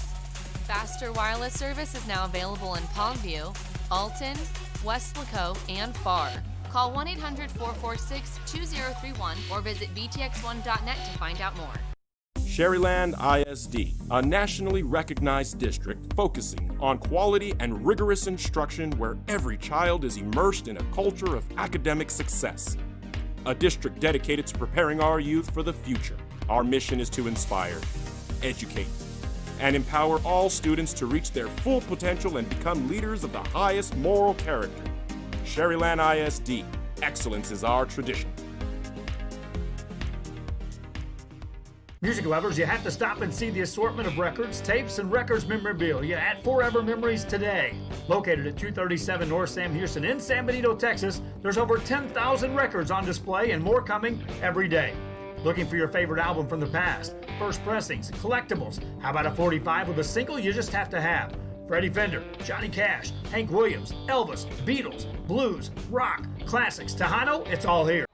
Faster wireless service is now available in Palmview, Alton, West Laco, and Pharr. Call 1-800-446-2031 or visit vtx1.net to find out more. Sherryland ISD, a nationally recognized district focusing on quality and rigorous instruction where every child is immersed in a culture of academic success. A district dedicated to preparing our youth for the future. Our mission is to inspire, educate, and empower all students to reach their full potential and become leaders of the highest moral character. Sherryland ISD, excellence is our tradition. Music lovers, you have to stop and see the assortment of records, tapes, and records memorabilia at Forever Memories today. Located at 237 North Sam Houston in San Benito, Texas, there's over 10,000 records on display and more coming every day. Looking for your favorite album from the past, first pressings, collectibles. How about a 45 with a single you just have to have? Freddie Fender, Johnny Cash, Hank Williams, Elvis, Beatles, blues, rock, classics, Tejano, it's all here.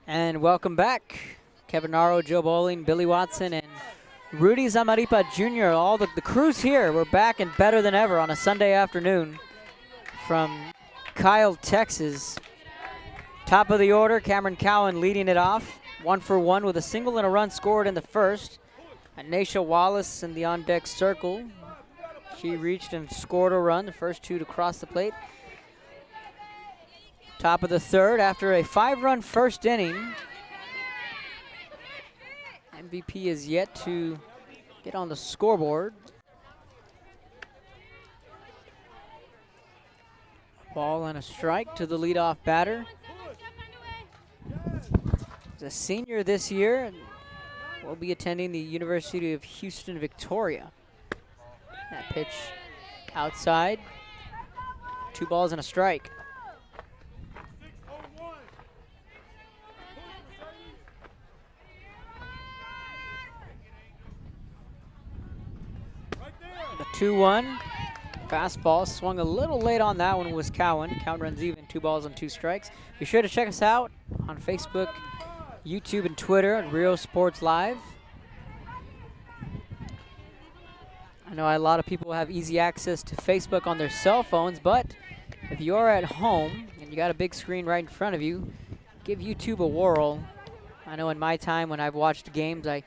And welcome back. Kevin Naro, Joe Bowling, Billy Watson, and Rudy Zamaripa Jr. All the crew's here. We're back and better than ever on a Sunday afternoon from Kyle, Texas. Top of the order, Cameron Cowan leading it off. 1 for 1 with a single and a run scored in the first. And Naisha Wallace in the on-deck circle. She reached and scored a run, the first two to cross the plate. Top of the third after a 5-run first inning. MVP is yet to get on the scoreboard. Ball and a strike to the leadoff batter. He's a senior this year and will be attending the University of Houston, Victoria. That pitch outside. 2 balls and a strike. The 2-1 fastball swung a little late on that one was Cowan. Count runs even, 2 balls and 2 strikes. Be sure to check us out on Facebook, YouTube, and Twitter at Real Sports Live. I know a lot of people have easy access to Facebook on their cell phones, but if you're at home and you got a big screen right in front of you, give YouTube a whirl. I know in my time when I've watched games, I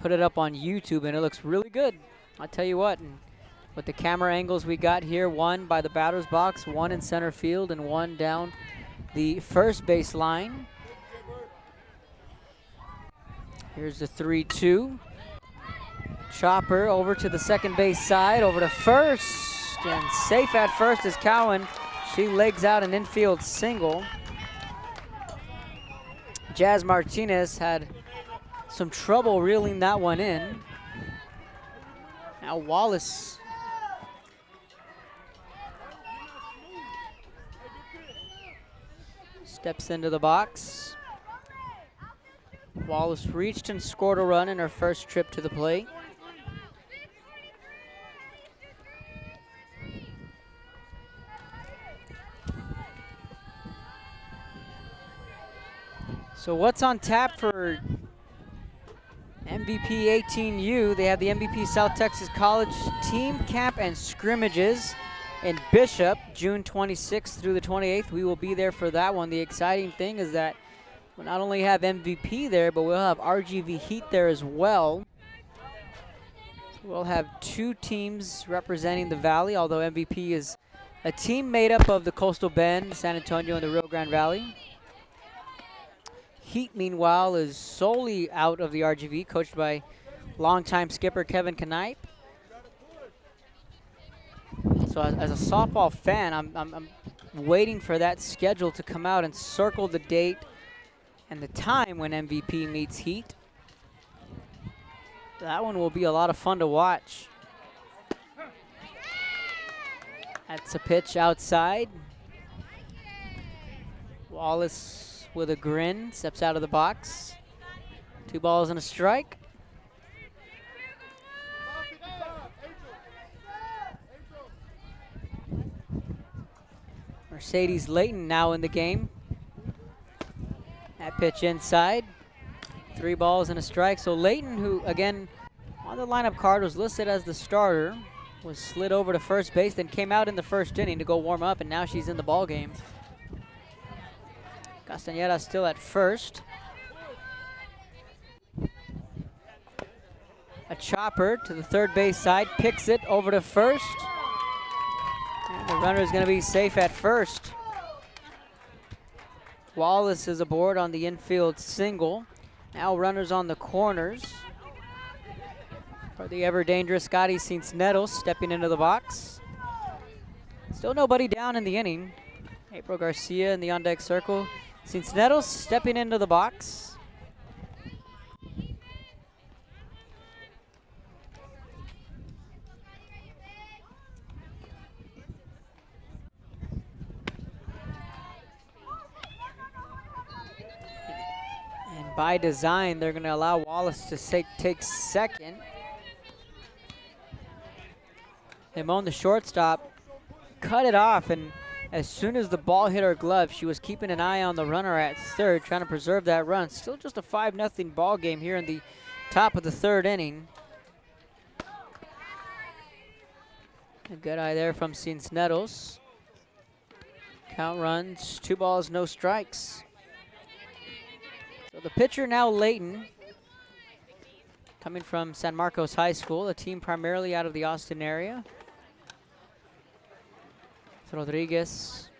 put it up on YouTube and it looks really good. I'll tell you what, and with the camera angles we got here, one by the batter's box, one in center field, and one down the first base line. Here's the 3-2. Chopper over to the second base side, over to first, and safe at first is Cowan. She legs out an infield single. Jazz Martinez had some trouble reeling that one in. Now Wallace steps into the box. Wallace reached and scored a run in her first trip to the plate. So what's on tap for MVP 18U? They have the MVP South Texas College Team Camp and Scrimmages in Bishop, June 26th through the 28th. We will be there for that one. The exciting thing is that we'll not only have MVP there, but we'll have RGV Heat there as well. we'll have two teams representing the Valley, although MVP is a team made up of the Coastal Bend, San Antonio, and the Rio Grande Valley. Heat, meanwhile, is solely out of the RGV, coached by longtime skipper Kevin Knipe. So as a softball fan, I'm waiting for that schedule to come out and circle the date and the time when MVP meets Heat. That one will be a lot of fun to watch. That's a pitch outside. Wallace with a grin steps out of the box. 2 balls and a strike. Mercedes Layton now in the game. That pitch inside. 3 balls and a strike. So Layton, who again on the lineup card was listed as the starter, was slid over to first base, then came out in the first inning to go warm up, and now she's in the ball game. Castañeda still at first. A chopper to the third base side, picks it over to first. And the runner is going to be safe at first. Wallace is aboard on the infield single. Now runners on the corners. For the ever-dangerous Scotty Cisneros stepping into the box. Still nobody down in the inning. April Garcia in the on-deck circle. Cisneros stepping into the box. And by design, they're going to allow Wallace to take second. Simone, the shortstop, cut it off, and as soon as the ball hit her glove, she was keeping an eye on the runner at third, trying to preserve that run. Still just a 5-0 ball game here in the top of the third inning. A good eye there from Cisneros. Count runs, 2 balls, no strikes. So the pitcher now Layton, coming from San Marcos High School, a team primarily out of the Austin area. Rodriguez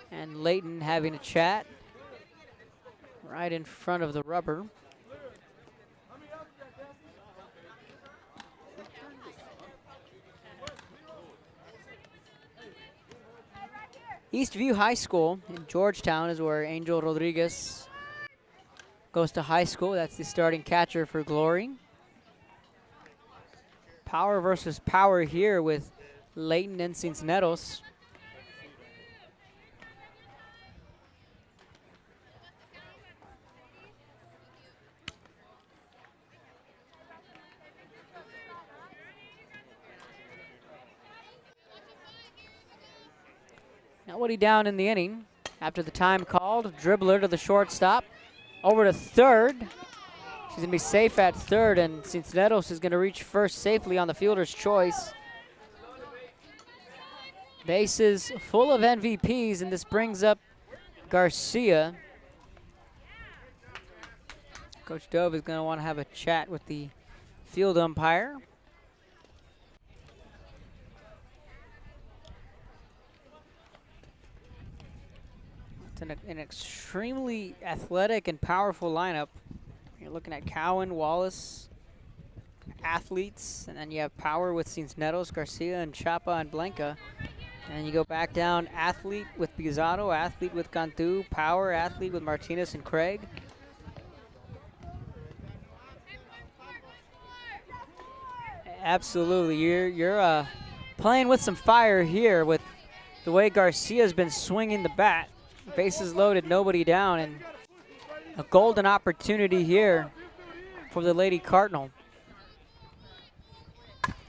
and Layton having a chat right in front of the rubber. Eastview High School in Georgetown is where Angel Rodriguez goes to high school. That's the starting catcher for Glory. Power versus power here with Layton and Cisneros. Nobody down in the inning after the time called. Dribbler to the shortstop. Over to third. She's going to be safe at third, and Cisneros is going to reach first safely on the fielder's choice. Bases full of MVPs, and this brings up Garcia. Coach Dove is going to want to have a chat with the field umpire. It's an extremely athletic and powerful lineup. You're looking at Cowan, Wallace, athletes, and then you have power with Cisneros, Garcia, and Chapa and Blanca. And you go back down, athlete with Pizarro, athlete with Cantu, power, athlete with Martinez and Craig. Absolutely, you're playing with some fire here with the way Garcia's been swinging the bat. Bases loaded, nobody down, and a golden opportunity here for the Lady Cardinal.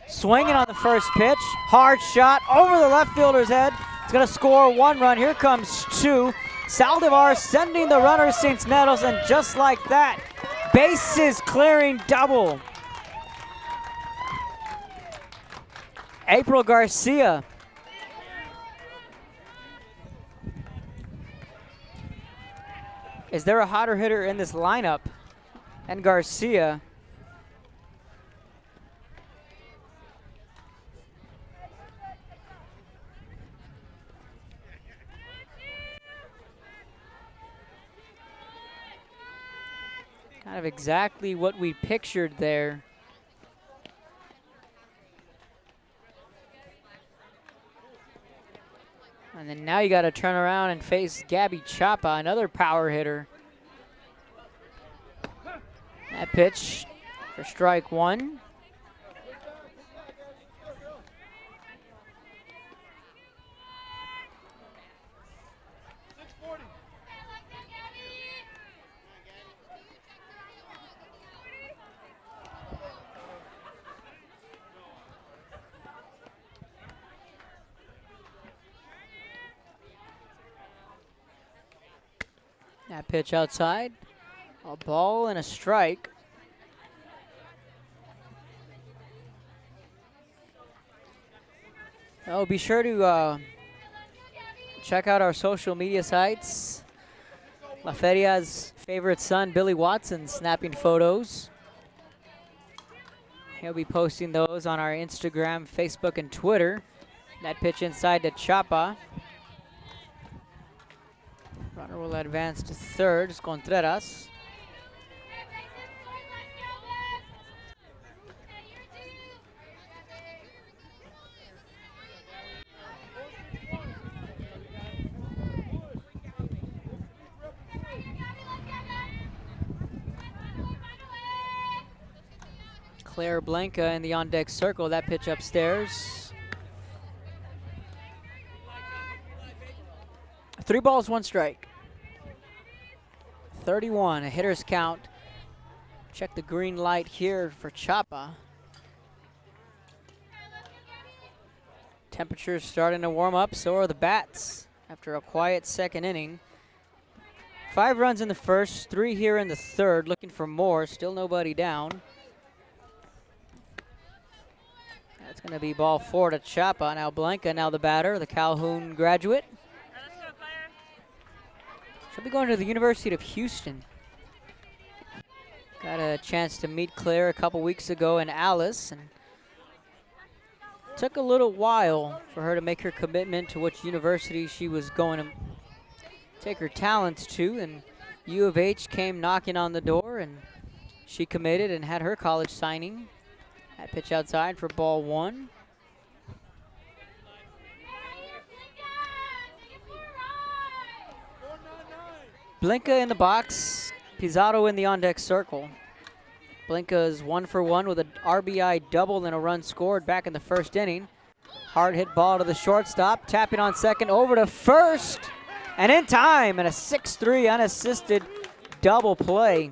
Swinging on the first pitch, hard shot over the left fielder's head. It's going to score 1 run. Here comes 2. Saldivar sending the runner Cisneros, and just like that, bases clearing double. April Garcia. Is there a hotter hitter in this lineup than Garcia? Kind of exactly what we pictured there. And then now you got to turn around and face Gabby Chapa, another power hitter. That pitch for strike one. That pitch outside. A ball and a strike. Oh, be sure to check out our social media sites. La Feria's favorite son, Billy Watson, snapping photos. He'll be posting those on our Instagram, Facebook, and Twitter. That pitch inside to Chapa. Runner will advance to third, it's Contreras. Claire Blanca in the on-deck circle, that pitch upstairs. 3 balls, 1 strike. 31, a hitter's count. Check the green light here for Chapa. Temperatures starting to warm up, so are the bats after a quiet second inning. 5 runs in the first, 3 here in the third, looking for more, still nobody down. That's going to be ball 4 to Chapa. Now Blanca, now the batter, the Calhoun graduate. She'll be going to the University of Houston. Got a chance to meet Claire a couple weeks ago in Alice, and took a little while for her to make her commitment to which university she was going to take her talents to, and U of H came knocking on the door, and she committed and had her college signing. That pitch outside for ball 1. Blanca in the box, Pizarro in the on-deck circle. Blanca is 1 for 1 with an RBI double and a run scored back in the first inning. Hard hit ball to the shortstop, tapping on second, over to first, and in time, and a 6-3 unassisted double play.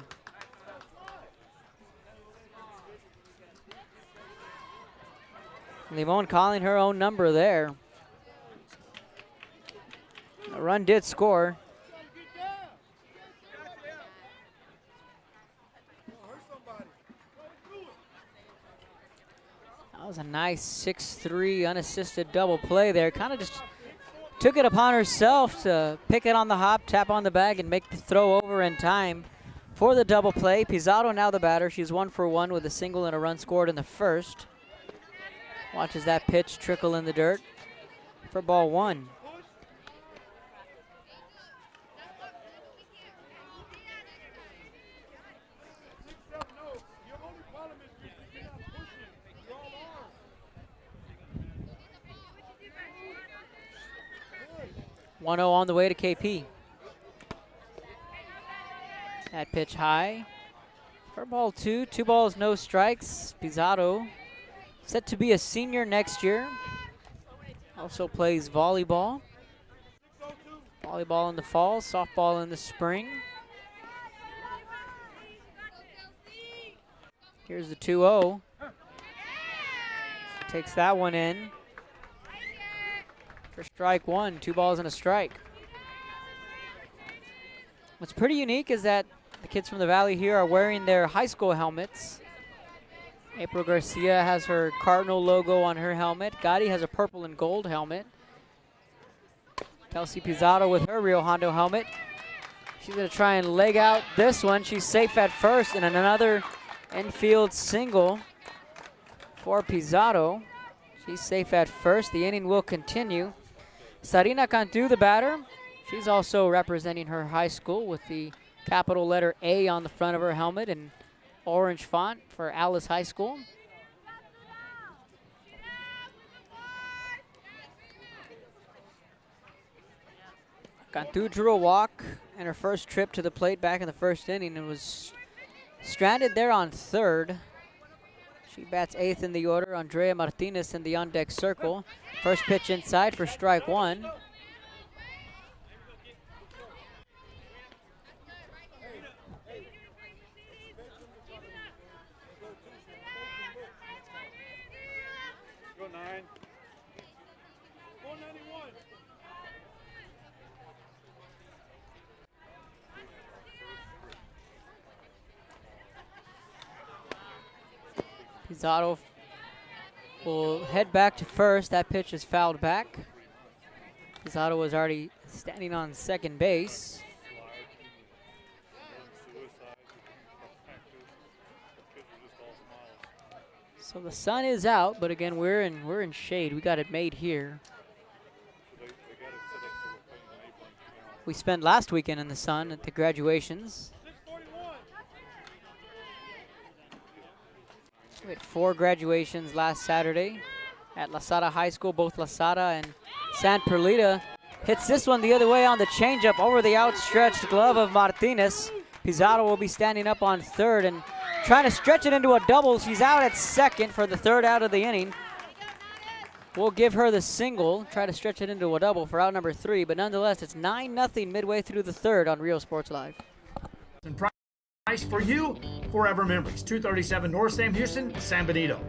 Limon calling her own number there. The run did score. That was a nice 6-3 unassisted double play there. Kind of just took it upon herself to pick it on the hop, tap on the bag, and make the throw over in time for the double play. Pizarro now the batter. She's 1 for 1 with a single and a run scored in the first. Watches that pitch trickle in the dirt for ball 1. One 0 on the way to KP. That pitch high for ball 2. 2 balls, no strikes. Pizarro set to be a senior next year. Also plays volleyball. Volleyball in the fall, softball in the spring. Here's the 2-0. Takes that one in for strike 1. 2 balls and a strike. What's pretty unique is that the kids from the Valley here are wearing their high school helmets. April Garcia has her Cardinal logo on her helmet. Gotti has a purple and gold helmet. Kelsey Pizarro with her Rio Hondo helmet. She's going to try and leg out this one. She's safe at first, and another infield single for Pizarro. She's safe at first. The inning will continue. Sarina Cantu, the batter. She's also representing her high school with the capital letter A on the front of her helmet in orange font for Alice High School. Cantu drew a walk in her first trip to the plate back in the first inning and was stranded there on third. She bats eighth in the order. Andrea Martinez in the on-deck circle. First pitch inside for strike one. Pizarro will head back to first. That pitch is fouled back. Pizarro was already standing on second base. So the sun is out, but again we're in shade. We got it made here. We spent last weekend in the sun at the graduations. We had 4 graduations last Saturday at La Sara High School. Both La Sara and San Perlita hits this one the other way on the changeup over the outstretched glove of Martinez. Pizarro will be standing up on third and trying to stretch it into a double. She's out at second for the third out of the inning. We'll give her the single, try to stretch it into a double for out number 3, but nonetheless, it's 9-0 midway through the third on Real Sports Live. Price for you, Forever Memories, 237 North Sam Houston, San Benito.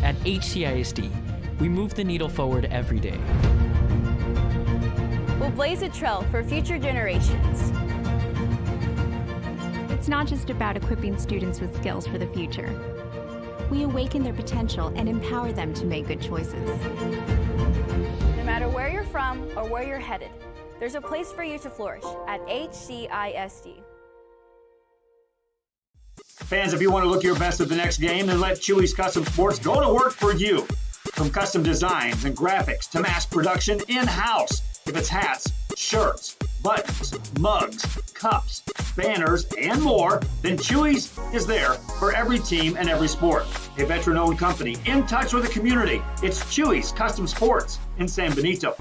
At HCISD, we move the needle forward every day. We'll blaze a trail for future generations. It's not just about equipping students with skills for the future. We awaken their potential and empower them to make good choices. No matter where you're from or where you're headed, there's a place for you to flourish at HCISD. Fans, if you want to look your best at the next game, then let Chewy's Custom Sports go to work for you. From custom designs and graphics to mass production in-house. If it's hats, shirts, buttons, mugs, cups, banners, and more, then Chewy's is there for every team and every sport. A veteran-owned company in touch with the community. It's Chewy's Custom Sports in San Benito.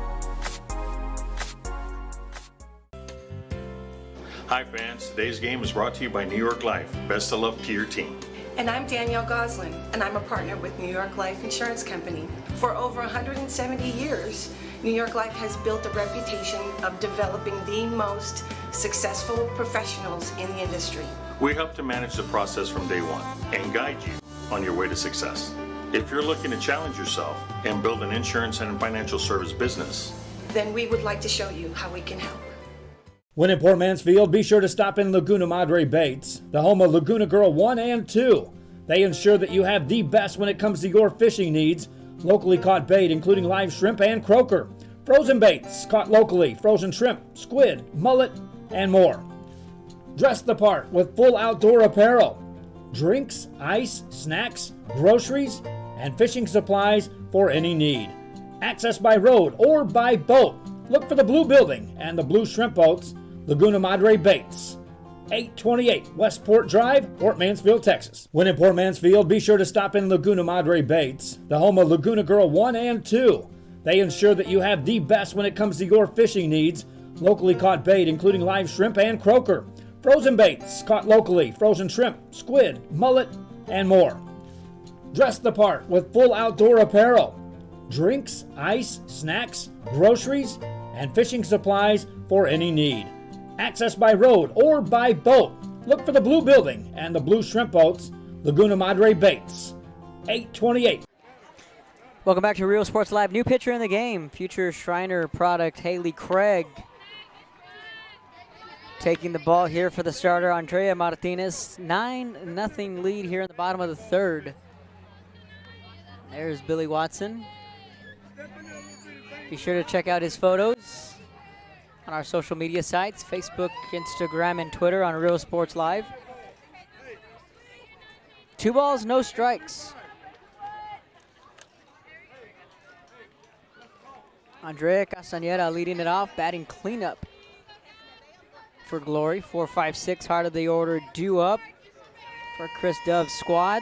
Hi fans, today's game is brought to you by New York Life. Best of luck to your team. And I'm Danielle Goslin, and I'm a partner with New York Life Insurance Company. For over 170 years, New York Life has built a reputation of developing the most successful professionals in the industry. We help to manage the process from day one and guide you on your way to success. If you're looking to challenge yourself and build an insurance and financial service business, then we would like to show you how we can help. When in Port Mansfield, be sure to stop in Laguna Madre Baits, the home of Laguna Girl 1 and 2. They ensure that you have the best when it comes to your fishing needs. Locally caught bait, including live shrimp and croaker. Frozen baits, caught locally, frozen shrimp, squid, mullet, and more. Dress the part with full outdoor apparel. Drinks, ice, snacks, groceries, and fishing supplies for any need. Access by road or by boat. Look for the blue building and the blue shrimp boats. Laguna Madre Baits, 828 Westport Drive, Port Mansfield, Texas. When in Port Mansfield, be sure to stop in Laguna Madre Baits, the home of Laguna Girl 1 and 2. They ensure that you have the best when it comes to your fishing needs. Locally caught bait, including live shrimp and croaker. Frozen baits, caught locally, frozen shrimp, squid, mullet, and more. Dress the part with full outdoor apparel. Drinks, ice, snacks, groceries, and fishing supplies for any need. Access by road or by boat. Look for the blue building and the blue shrimp boats. Laguna Madre Baits, 828. Welcome back to Real Sports Live. New pitcher in the game, future Shriner product Haley Craig. Taking the ball here for the starter, Andrea Martinez. 9-0 lead here in the bottom of the third. There's Billy Watson. Be sure to check out his photos on our social media sites, Facebook, Instagram, and Twitter on Real Sports Live. 2 balls, no strikes. Andrea Castañeda leading it off, batting cleanup for Glory. 4, 5, 6, heart of the order due up for Chris Dove's squad.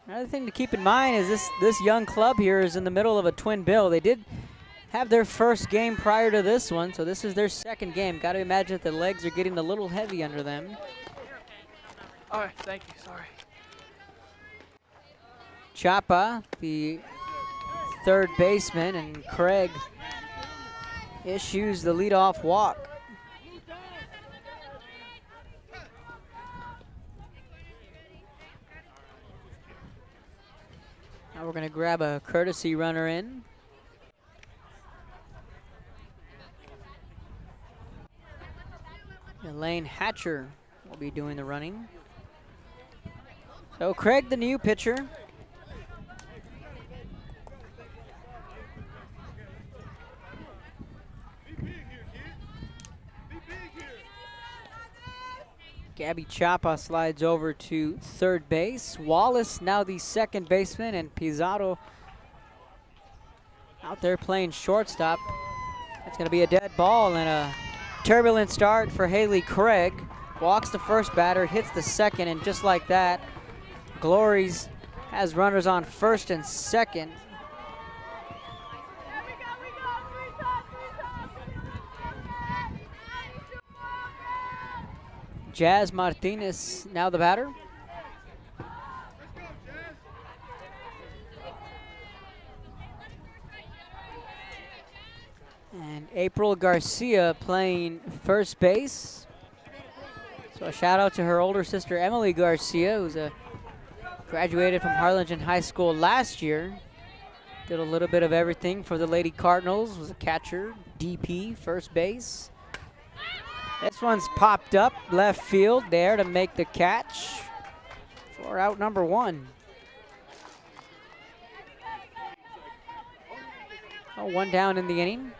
Another thing to keep in mind is this young club here is in the middle of a twin bill. They did have their first game prior to this one, so this is their second game. Got to imagine that the legs are getting a little heavy under them. All right, thank you, sorry. Chapa, the third baseman, and Craig issues the leadoff walk. Now we're going to grab a courtesy runner in. Elaine Hatcher will be doing the running. So Craig, the new pitcher. Gabby Chapa slides over to third base. Wallace now the second baseman, and Pizarro out there playing shortstop. That's going to be a dead ball and a turbulent start for Haley Craig. Walks the first batter, hits the second, and just like that, Glory's has runners on first and second. Jazz Martinez now the batter. And April Garcia playing first base. So a shout out to her older sister Emily Garcia, who's graduated from Harlingen High School last year. Did a little bit of everything for the Lady Cardinals. Was a catcher, DP, first base. This one's popped up left field there to make the catch for out number one. Oh, one down in the inning.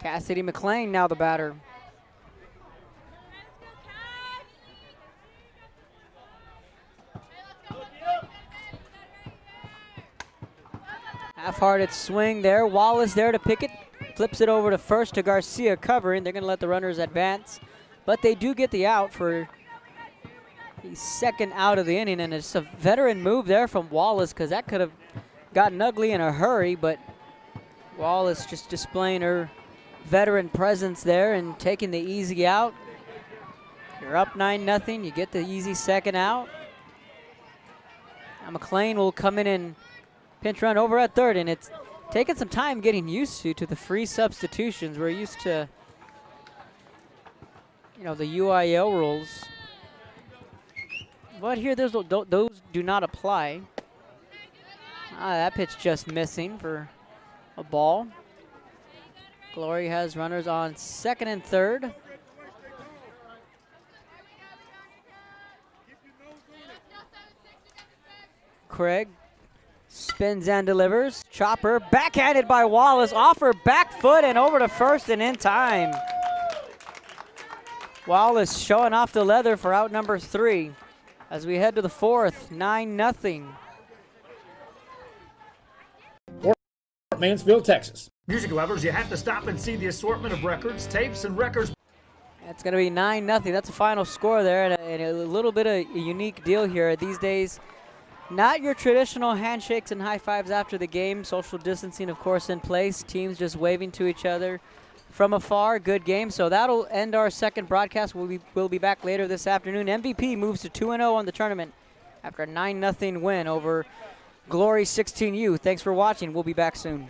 Cassidy McLean now the batter. Half-hearted swing there. Wallace there to pick it. Flips it over to first to Garcia covering. They're going to let the runners advance. But they do get the out for the second out of the inning. And it's a veteran move there from Wallace, because that could have gotten ugly in a hurry. But Wallace just displaying her veteran presence there and taking the easy out. You're up 9-0. You get the easy second out. Now McLean will come in and pinch run over at third, and it's taken some time getting used to the free substitutions. We're used to, the UIL rules. But here, those do not apply. That pitch just missing for a ball. Glory has runners on second and third. Craig spins and delivers. Chopper backhanded by Wallace, off her back foot and over to first and in time. Wallace showing off the leather for out number 3 as we head to the fourth. 9-0. Mansfield, Texas. Music lovers, you have to stop and see the assortment of records, tapes, and records. It's going to be 9-0. That's the final score there, and a little bit of a unique deal here these days. Not your traditional handshakes and high fives after the game. Social distancing, of course, in place. Teams just waving to each other from afar. Good game. So that'll end our second broadcast. We'll be back later this afternoon. MVP moves to 2-0 on the tournament after a 9-0 win over Glory 16U. Thanks for watching. We'll be back soon.